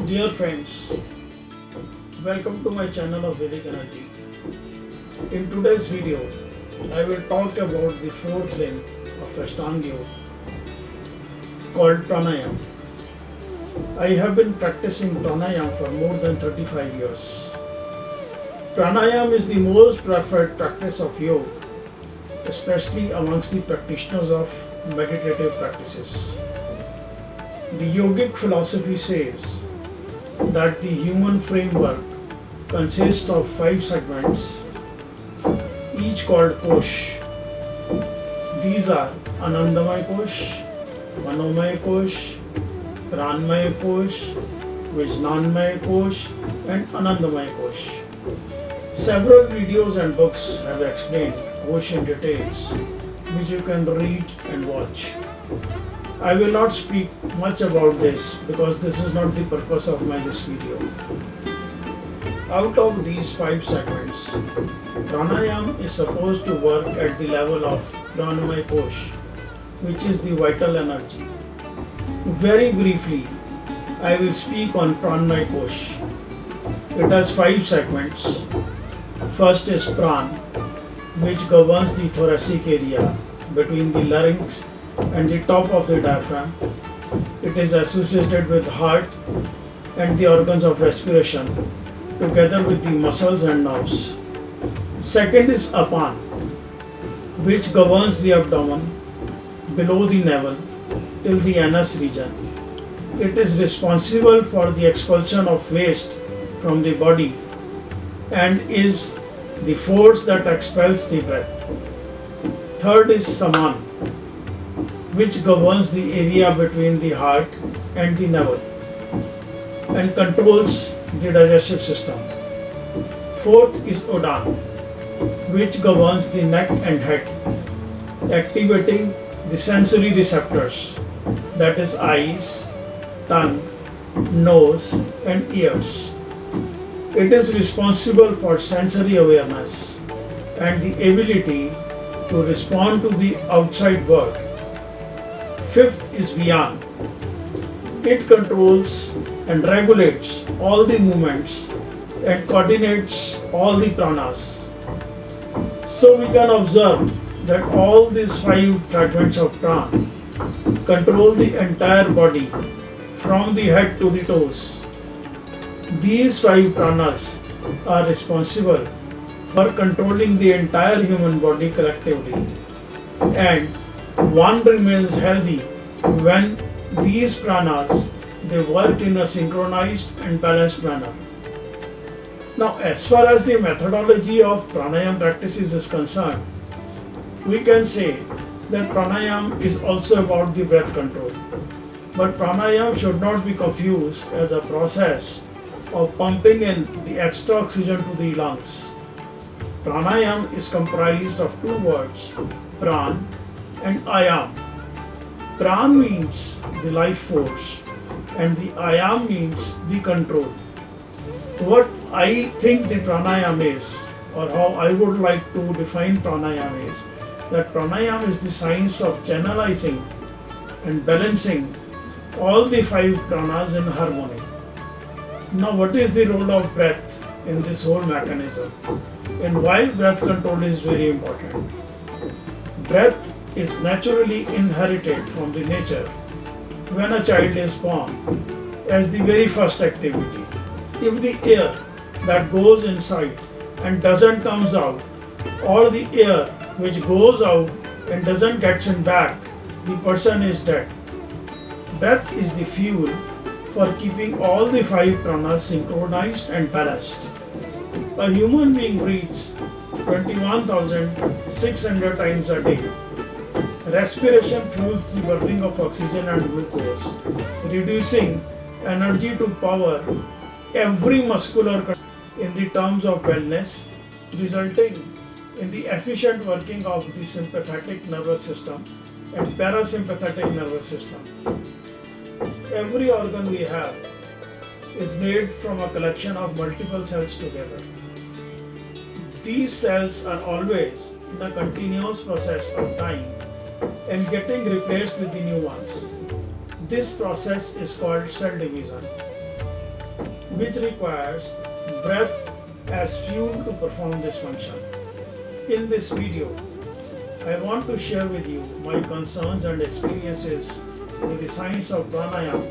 Dear friends, welcome to my channel of Vedic Energy. In today's video, I will talk about the fourth limb of Ashtanga Yoga called Pranayam. I have been practicing Pranayam for more than 35 years. Pranayam is the most preferred practice of yoga, especially amongst the practitioners of meditative practices. The yogic philosophy says that the human framework consists of 5 segments, each called Kosh. These are Anandamaya Kosh, Manomaya Kosh, Pranmaya Kosh, Vijnanmaya Kosh, and Anandamaya Kosh. Several videos and books have explained Kosh in details, which you can read and watch. I will not speak much about this because this is not the purpose of this video. Out of these 5 segments, Pranayam is supposed to work at the level of Pranmaya Kosh, which is the vital energy. Very briefly, I will speak on Pranmaya Kosh. It has 5 segments. First is Pran, which governs the thoracic area between the larynx and the top of the diaphragm. It is associated with heart and the organs of respiration, together with the muscles and nerves. Second is Apan, which governs the abdomen below the navel till the anus region. It is responsible for the expulsion of waste from the body and is the force that expels the breath. Third is Saman, which governs the area between the heart and the navel and controls the digestive system. Fourth is Udan, which governs the neck and head, activating the sensory receptors, that is eyes, tongue, nose, and ears. It is responsible for sensory awareness and the ability to respond to the outside world. Fifth is Vyan. It controls and regulates all the movements and coordinates all the pranas. So we can observe that all these 5 fragments of pran control the entire body from the head to the toes. These 5 pranas are responsible for controlling the entire human body collectively, and one remains healthy when these pranas they work in a synchronized and balanced manner. Now, as far as the methodology of pranayam practices is concerned, we can say that pranayam is also about the breath control. But pranayam should not be confused as a process of pumping in the extra oxygen to the lungs. Pranayam is comprised of 2 words, pran and ayam. Pran means the life force and the ayam means the control. What I think the pranayam is, or how I would like to define pranayam is, that pranayam is the science of channelizing and balancing all the 5 pranas in harmony. Now, what is the role of breath in this whole mechanism, and why breath control is very important? Breath is naturally inherited from the nature when a child is born as the very first activity. If the air that goes inside and doesn't comes out, or the air which goes out and doesn't gets in back, the person is dead. Breath is the fuel for keeping all the 5 pranas synchronized and balanced. A human being breathes 21,600 times a day. Respiration fuels the burning of oxygen and glucose, reducing energy to power every muscular in the terms of wellness, resulting in the efficient working of the sympathetic nervous system and parasympathetic nervous system. Every organ we have is made from a collection of multiple cells together. These cells are always in a continuous process of time and getting replaced with the new ones. This process is called cell division. which requires breath as fuel to perform this function. In this video, I want to share with you my concerns and experiences with the science of pranayam.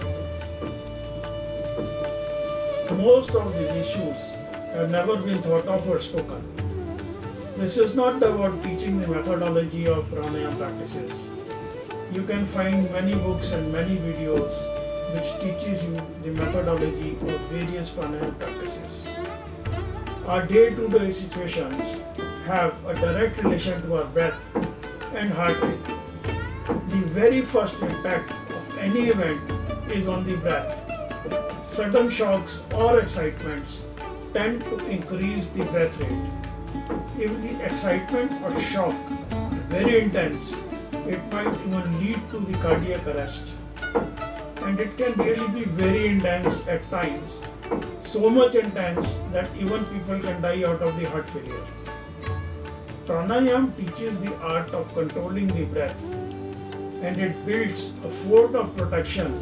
Most of these issues have never been thought of or spoken. This is not about teaching the methodology of pranayam practices. You can find many books and many videos which teaches you the methodology of various pranayam practices. Our day-to-day situations have a direct relation to our breath and heart rate. The very first impact of any event is on the breath. Sudden shocks or excitements tend to increase the breath rate. If the excitement or shock is very intense, it might even lead to the cardiac arrest. And it can really be very intense at times, so much intense that even people can die out of the heart failure. Pranayam teaches the art of controlling the breath, and it builds a fort of protection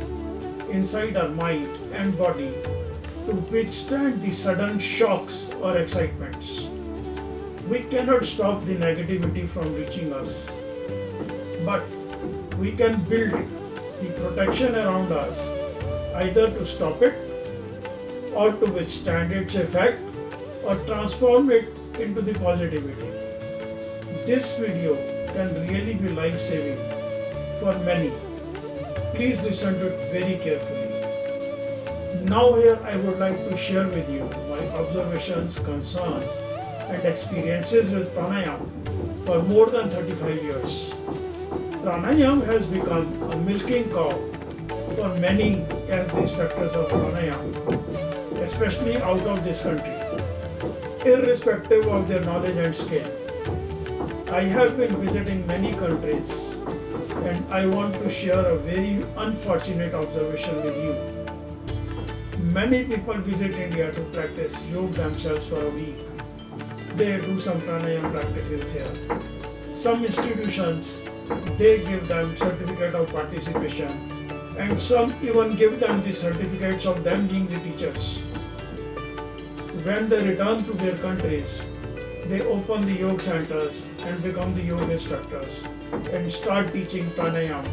inside our mind and body to withstand the sudden shocks or excitements. We cannot stop the negativity from reaching us, but we can build the protection around us either to stop it or to withstand its effect or transform it into the positivity. This video can really be life-saving for many. Please listen to it very carefully. Now here I would like to share with you my observations, concerns and experiences with pranayam for more than 35 years. Pranayam has become a milking cow for many as the instructors of pranayam, especially out of this country, irrespective of their knowledge and skill. I have been visiting many countries and I want to share a very unfortunate observation with you. Many people visit India to practice yoga themselves for a week. They do some pranayam practices here. Some institutions, they give them certificate of participation, and some even give them the certificates of them being the teachers. When they return to their countries, they open the yoga centers and become the yoga instructors and start teaching pranayam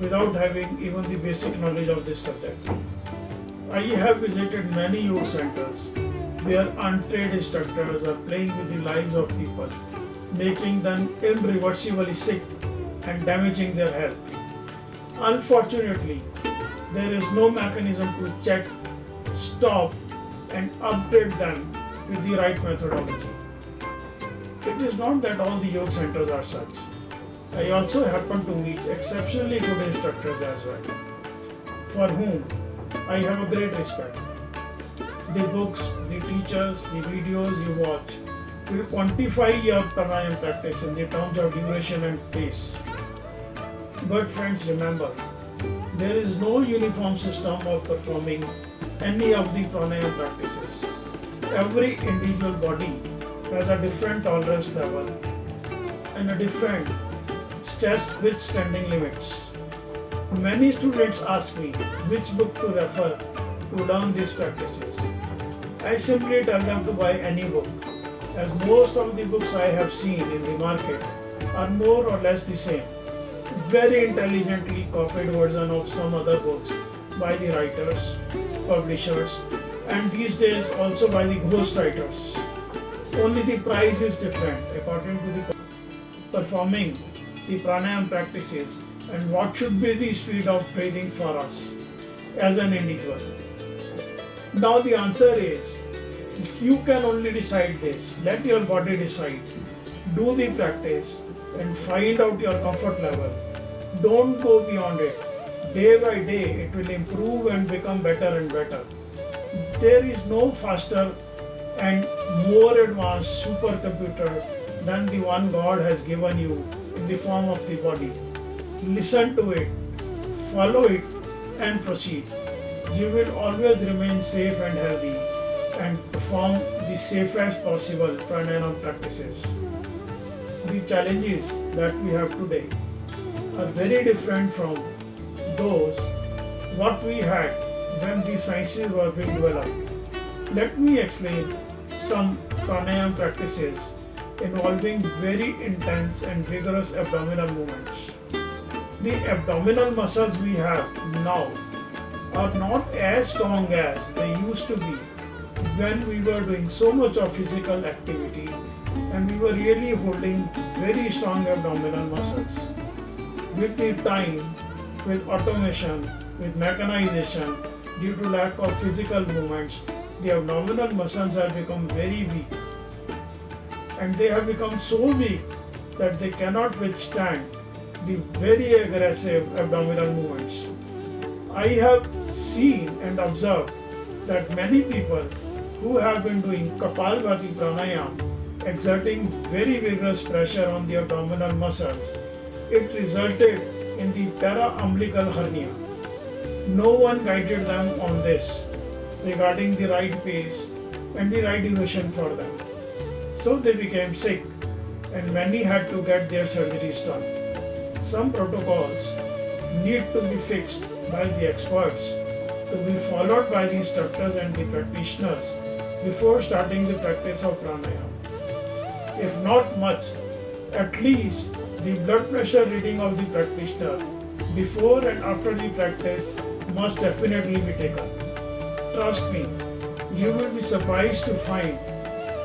without having even the basic knowledge of this subject. I have visited many yoga centers where untrained instructors are playing with the lives of people, making them irreversibly sick and damaging their health. Unfortunately, there is no mechanism to check, stop and update them with the right methodology. It is not that all the yoga centers are such. I also happen to meet exceptionally good instructors as well, for whom I have a great respect. The books, the teachers, the videos you watch will quantify your pranayam practice in the terms of duration and pace. But friends, remember, there is no uniform system of performing any of the pranayam practices. Every individual body has a different tolerance level and a different stress withstanding limits. Many students ask me which book to refer to learn these practices. I simply tell them to buy any book, as most of the books I have seen in the market are more or less the same, very intelligently copied version of some other books by the writers, publishers, and these days also by the ghost writers. Only the price is different according to the performing the pranayam practices and what should be the speed of breathing for us as an individual. Now the answer is, you can only decide this. Let your body decide. Do the practice and find out your comfort level. Don't go beyond it. Day by day it will improve and become better and better. There is no faster and more advanced supercomputer than the one God has given you in the form of the body. Listen to it, follow it and proceed. You will always remain safe and healthy and perform the safest possible pranayam practices. The challenges that we have today are very different from those what we had when these sciences were being developed. Let me explain some pranayam practices involving very intense and vigorous abdominal movements. The abdominal muscles we have now are not as strong as they used to be when we were doing so much of physical activity and we were really holding very strong abdominal muscles. With the time, with automation, with mechanization, due to lack of physical movements, the abdominal muscles have become very weak. And they have become so weak that they cannot withstand the very aggressive abdominal movements. I have seen and observed that many people who have been doing Kapalbhati pranayam, exerting very vigorous pressure on the abdominal muscles, it resulted in the para-umbilical hernia. No one guided them on this regarding the right pace and the right duration for them. So they became sick and many had to get their surgeries done. Some protocols need to be fixed by the experts to be followed by the instructors and the practitioners before starting the practice of pranayam. If not much, at least the blood pressure reading of the practitioner before and after the practice must definitely be taken. Trust me, you will be surprised to find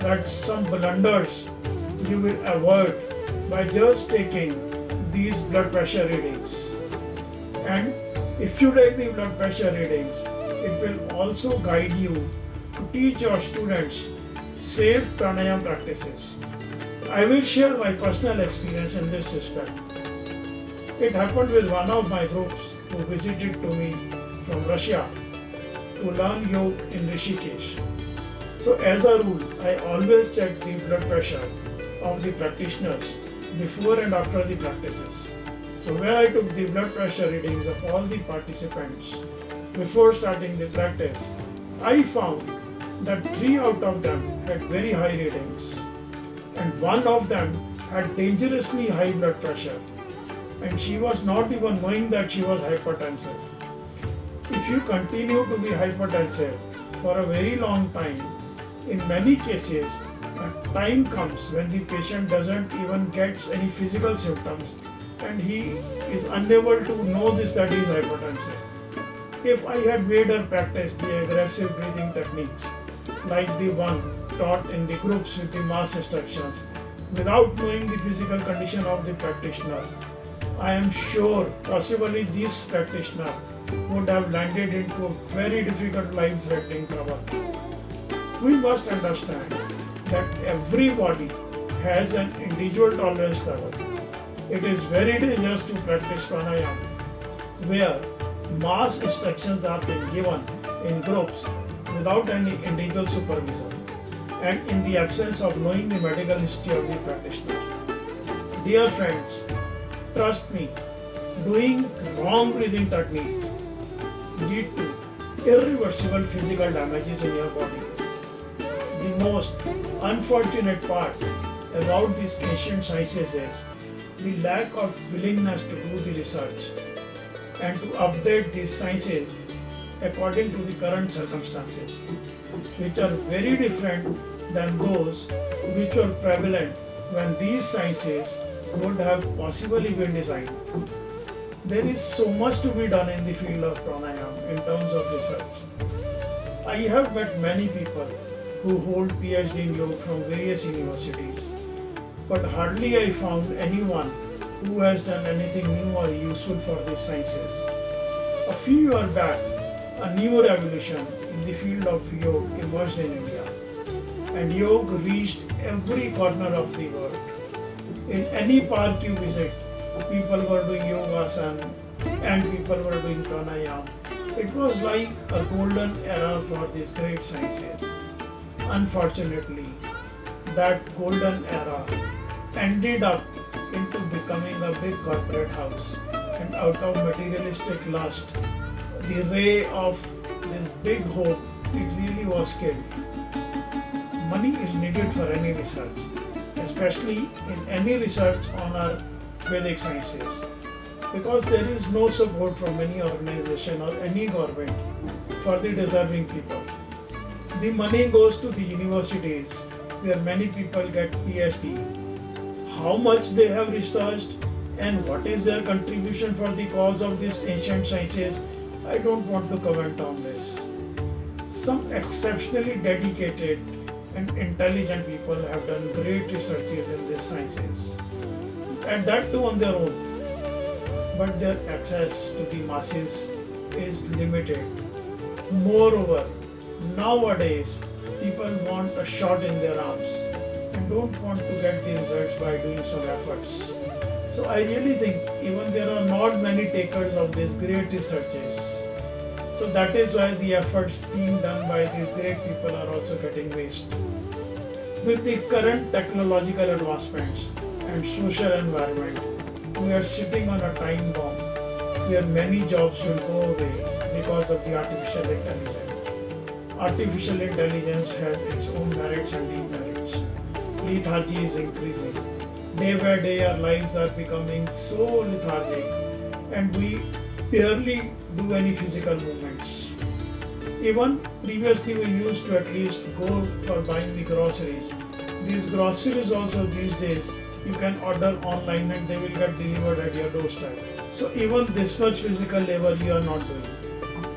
that some blunders you will avoid by just taking these blood pressure readings. And if you take the blood pressure readings, it will also guide you to teach your students safe pranayam practices. I will share my personal experience in this respect. It happened with one of my groups who visited to me from Russia to learn yoga in Rishikesh. So as a rule, I always check the blood pressure of the practitioners before and after the practices. So when I took the blood pressure readings of all the participants before starting the practice, I found that 3 out of them had very high readings and one of them had dangerously high blood pressure and she was not even knowing that she was hypertensive. If you continue to be hypertensive for a very long time, in many cases, a time comes when the patient doesn't even get any physical symptoms and he is unable to know this that he is hypertensive. If I had made her practice the aggressive breathing techniques like the one taught in the groups with the mass instructions without knowing the physical condition of the practitioner, I am sure possibly this practitioner would have landed into a very difficult life-threatening trouble. We must understand that everybody has an individual tolerance level. It is very dangerous to practice pranayam where mass instructions are being given in groups without any individual supervision and in the absence of knowing the medical history of the practitioner. Dear friends, trust me, doing wrong breathing techniques lead to irreversible physical damages in your body. The most unfortunate part about these ancient sciences is the lack of willingness to do the research and to update these sciences according to the current circumstances, which are very different than those which were prevalent when these sciences would have possibly been designed. There is so much to be done in the field of pranayam in terms of research. I have met many people who hold PhD in yoga from various universities, but hardly I found anyone who has done anything new or useful for these sciences. A few years back, a new revolution in the field of yoga emerged in India, and yoga reached every corner of the world. In any park you visit, people were doing yogasana and people were doing pranayam. It was like a golden era for these great sciences. Unfortunately, that golden era ended up into becoming a big corporate house, and out of materialistic lust, the ray of this big hope, it really was killed. Money is needed for any research, especially in any research on our Vedic sciences, because there is no support from any organization or any government for the deserving people. The money goes to the universities where many people get PhD. How much they have researched and what is their contribution for the cause of these ancient sciences, I don't want to comment on this. Some exceptionally dedicated and intelligent people have done great researches in these sciences, and that too on their own, but their access to the masses is limited. Moreover, nowadays people want a shot in their arms and don't want to get the results by doing some efforts. So I really think even there are not many takers of these great researches. So that is why the efforts being done by these great people are also getting wasted. With the current technological advancements and social environment, we are sitting on a time bomb where many jobs will go away because of the artificial intelligence. Artificial intelligence has its own merits and demerits. Lethargy is increasing. Day by day our lives are becoming so lethargic and we barely do any physical movements. Even previously we used to at least go for buying the groceries. These groceries also these days you can order online and they will get delivered at your doorstep. So even this much physical labor you are not doing.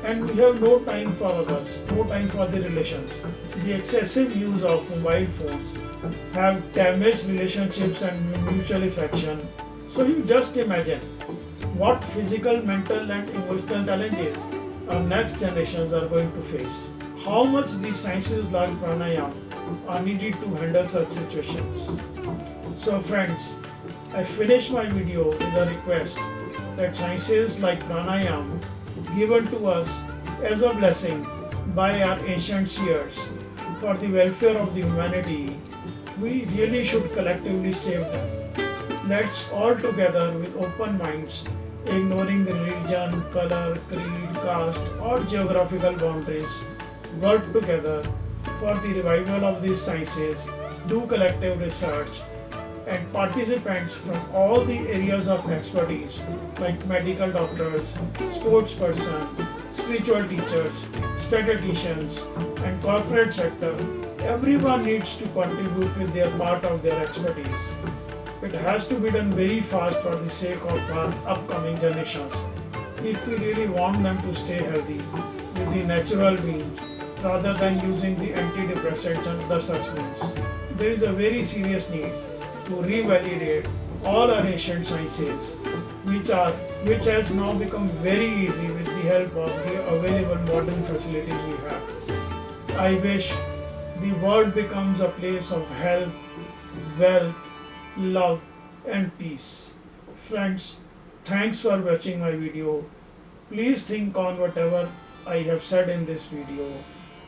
And we have no time for others, no time for the relations. The excessive use of mobile phones have damaged relationships and mutual affection. So you just imagine what physical, mental and emotional challenges our next generations are going to face. How much these sciences like pranayam are needed to handle such situations. So friends, I finish my video with a request that sciences like pranayam given to us as a blessing by our ancient seers for the welfare of the humanity, we really should collectively save them. Let's all together with open minds, ignoring the religion, color, creed, caste or geographical boundaries, work together for the revival of these sciences, do collective research, and participants from all the areas of expertise like medical doctors, sportspersons, spiritual teachers, statisticians and corporate sector, everyone needs to contribute with their part of their expertise. It has to be done very fast for the sake of our upcoming generations if we really want them to stay healthy with the natural means rather than using the antidepressants and other such means. There is a very serious need to revalidate all our ancient sciences which has now become very easy with the help of the available modern facilities we have. I wish the world becomes a place of health, wealth, love and peace. Friends, thanks for watching my video. Please think on whatever I have said in this video.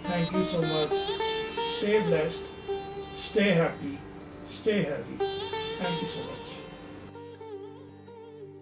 Thank you so much. Stay blessed, stay happy, stay healthy. Thank you so much.